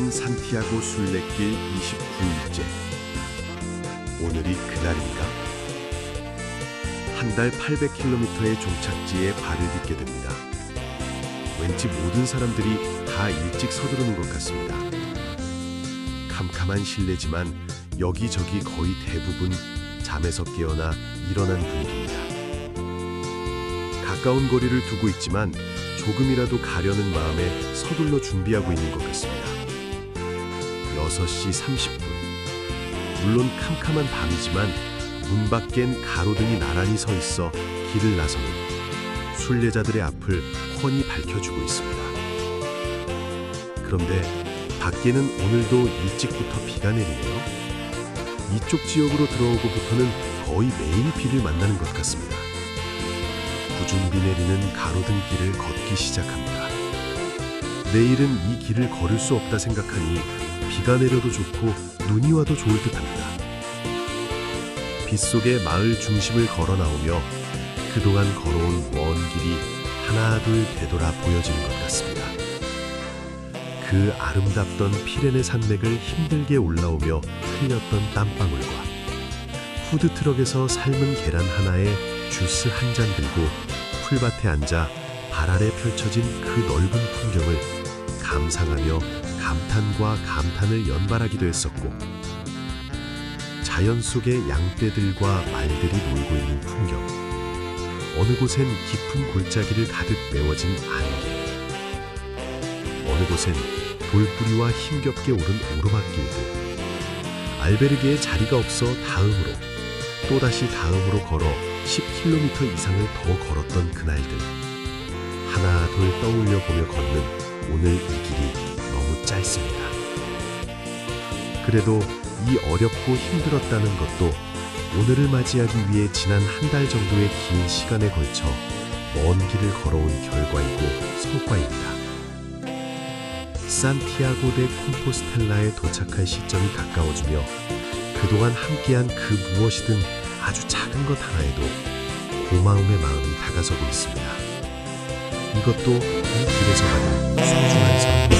긴 산티아고 순례길 29일째. 오늘이 그날인가? 한 달 800km의 종착지에 발을 딛게 됩니다. 왠지 모든 사람들이 다 일찍 서두르는 것 같습니다. 캄캄한 실내지만 여기저기 거의 대부분 잠에서 깨어나 일어난 분위기입니다. 가까운 거리를 두고 있지만 조금이라도 가려는 마음에 서둘러 준비하고 있는 것 같습니다. 6시 30분. 물론 캄캄한 밤이지만 문 밖엔 가로등이 나란히 서 있어 길을 나서는 순례자들의 앞을 훤히 밝혀주고 있습니다. 그런데 밖에는 오늘도 일찍부터 비가 내리네요. 이쪽 지역으로 들어오고부터는 거의 매일 비를 만나는 것 같습니다. 꾸준히 내리는 가로등 길을 걷기 시작합니다. 내일은 이 길을 걸을 수 없다 생각하니 비가 내려도 좋고 눈이 와도 좋을 듯합니다. 빗속에 마을 중심을 걸어 나오며 그동안 걸어온 먼 길이 하나 둘 되돌아 보여지는 것 같습니다. 그 아름답던 피레네 산맥을 힘들게 올라오며 흘렸던 땀방울과 푸드트럭에서 삶은 계란 하나에 주스 한 잔 들고 풀밭에 앉아 발 아래 펼쳐진 그 넓은 풍경을 감상하며 감탄과 감탄을 연발하기도 했었고, 자연 속의 양떼들과 말들이 놀고 있는 풍경, 어느 곳엔 깊은 골짜기를 가득 메워진 안개, 어느 곳엔 돌뿌리와 힘겹게 오른 오르막길들, 알베르게에 자리가 없어 다음으로 또다시 다음으로 걸어 10km 이상을 더 걸었던 그날들, 하나 둘 떠올려 보며 걷는 오늘 이 길이 너무 짧습니다. 그래도 이 어렵고 힘들었다는 것도 오늘을 맞이하기 위해 지난 한 달 정도의 긴 시간에 걸쳐 먼 길을 걸어온 결과이고 성과입니다. 산티아고 데 콤포스텔라에 도착할 시점이 가까워지며 그동안 함께한 그 무엇이든 아주 작은 것 하나에도 고마움의 마음이 다가서고 있습니다. 이것도 이 길에서 받은 소중한 선물입니다.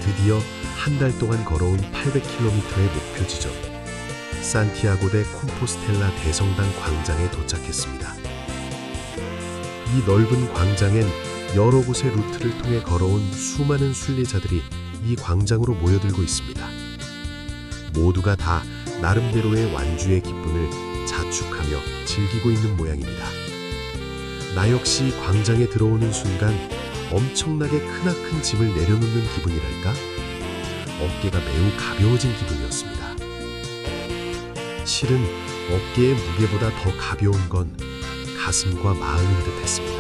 드디어 한 달 동안 걸어온 800km의 목표 지점 산티아고 데 콤포스텔라 대성당 광장에 도착했습니다. 이 넓은 광장엔 여러 곳의 루트를 통해 걸어온 수많은 순례자들이 이 광장으로 모여들고 있습니다. 모두가 다 나름대로의 완주의 기쁨을 자축하며 즐기고 있는 모양입니다. 나 역시 광장에 들어오는 순간 엄청나게 크나큰 짐을 내려놓는 기분이랄까? 어깨가 매우 가벼워진 기분이었습니다. 실은 어깨의 무게보다 더 가벼운 건 가슴과 마음인 듯 했습니다.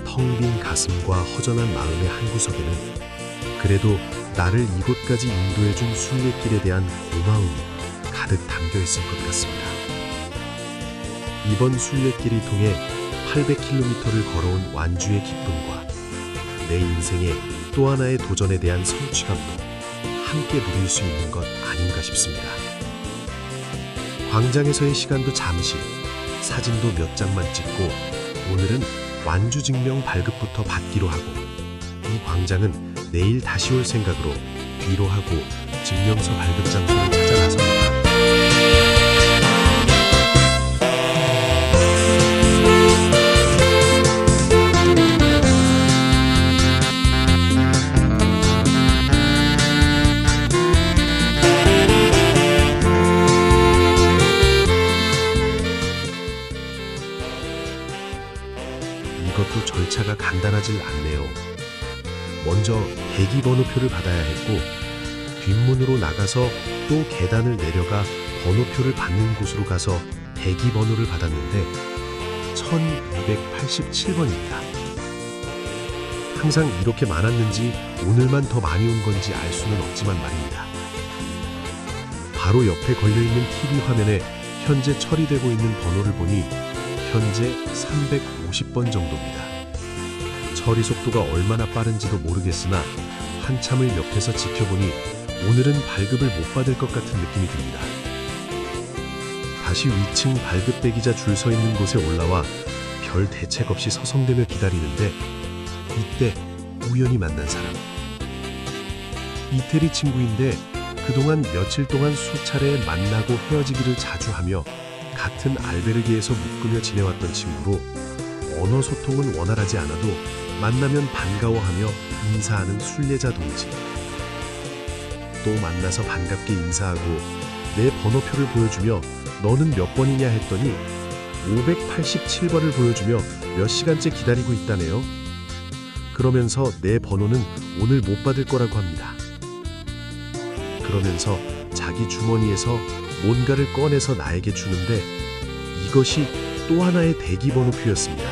텅 빈 가슴과 허전한 마음의 한구석에는 그래도 나를 이곳까지 인도해준 순례길에 대한 고마움이 가득 담겨 있을 것 같습니다. 이번 순례길을 통해 800km를 걸어온 완주의 기쁨과 내 인생의 또 하나의 도전에 대한 성취감도 함께 누릴 수 있는 것 아닌가 싶습니다. 광장에서의 시간도 잠시, 사진도 몇 장만 찍고 오늘은 완주 증명 발급부터 받기로 하고 이 광장은 내일 다시 올 생각으로 뒤로 하고 증명서 발급 장소를 찾아 나섭니다. 이것도 절차가 간단하질 않네요. 먼저 대기 번호표를 받아야 했고 뒷문으로 나가서 또 계단을 내려가 번호표를 받는 곳으로 가서 대기 번호를 받았는데 1287번입니다. 항상 이렇게 많았는지 오늘만 더 많이 온 건지 알 수는 없지만 말입니다. 바로 옆에 걸려있는 TV 화면에 현재 처리되고 있는 번호를 보니 현재 350번 정도입니다. 처리 속도가 얼마나 빠른지도 모르겠으나 한참을 옆에서 지켜보니 오늘은 발급을 못 받을 것 같은 느낌이 듭니다. 다시 위층 발급대기자 줄 서 있는 곳에 올라와 별 대책 없이 서성대며 기다리는데 이때 우연히 만난 사람. 이태리 친구인데 그동안 며칠 동안 수차례 만나고 헤어지기를 자주 하며 같은 알베르게에서 묶으며 지내왔던 친구로 언어 소통은 원활하지 않아도 만나면 반가워하며 인사하는 순례자 동지. 또 만나서 반갑게 인사하고 내 번호표를 보여주며 너는 몇 번이냐 했더니 587번을 보여주며 몇 시간째 기다리고 있다네요. 그러면서 내 번호는 오늘 못 받을 거라고 합니다. 그러면서 자기 주머니에서 뭔가를 꺼내서 나에게 주는데 이것이 또 하나의 대기 번호표였습니다.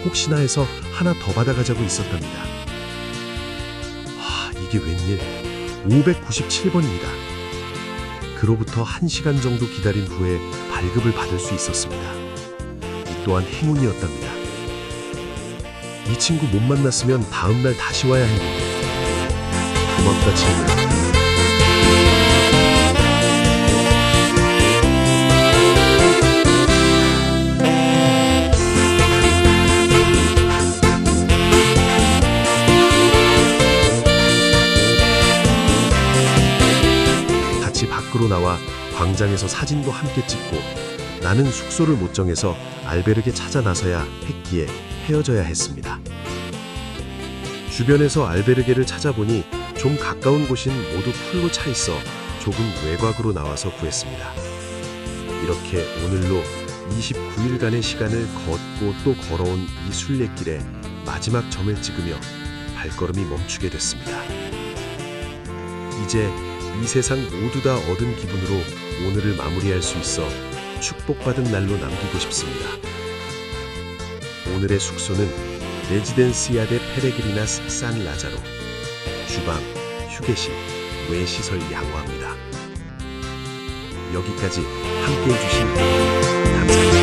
혹시나 해서 하나 더 받아가자고 있었답니다. 이게 웬일 597번입니다. 그로부터 1시간 정도 기다린 후에 발급을 받을 수 있었습니다. 이 또한 행운이었답니다. 이 친구 못 만났으면 다음날 다시 와야 했는데 고맙다 친구야. 같이 밖으로 나와 광장에서 사진도 함께 찍고 나는 숙소를 못 정해서 알베르게 찾아 나서야 했기에 헤어져야 했습니다. 주변에서 알베르게를 찾아보니 좀 가까운 곳인 모두 풀로 차 있어 조금 외곽으로 나와서 구했습니다. 이렇게 오늘로 29일간의 시간을 걷고 또 걸어온 이 순례길에 마지막 점을 찍으며 발걸음이 멈추게 됐습니다. 이제 이 세상 모두 다 얻은 기분으로 오늘을 마무리할 수 있어 축복받은 날로 남기고 싶습니다. 오늘의 숙소는 레지덴시아 데 페레그리나스 산 라자로. 주방, 휴게실, 외시설 양호합니다. 여기까지 함께해 주신 감사합니다.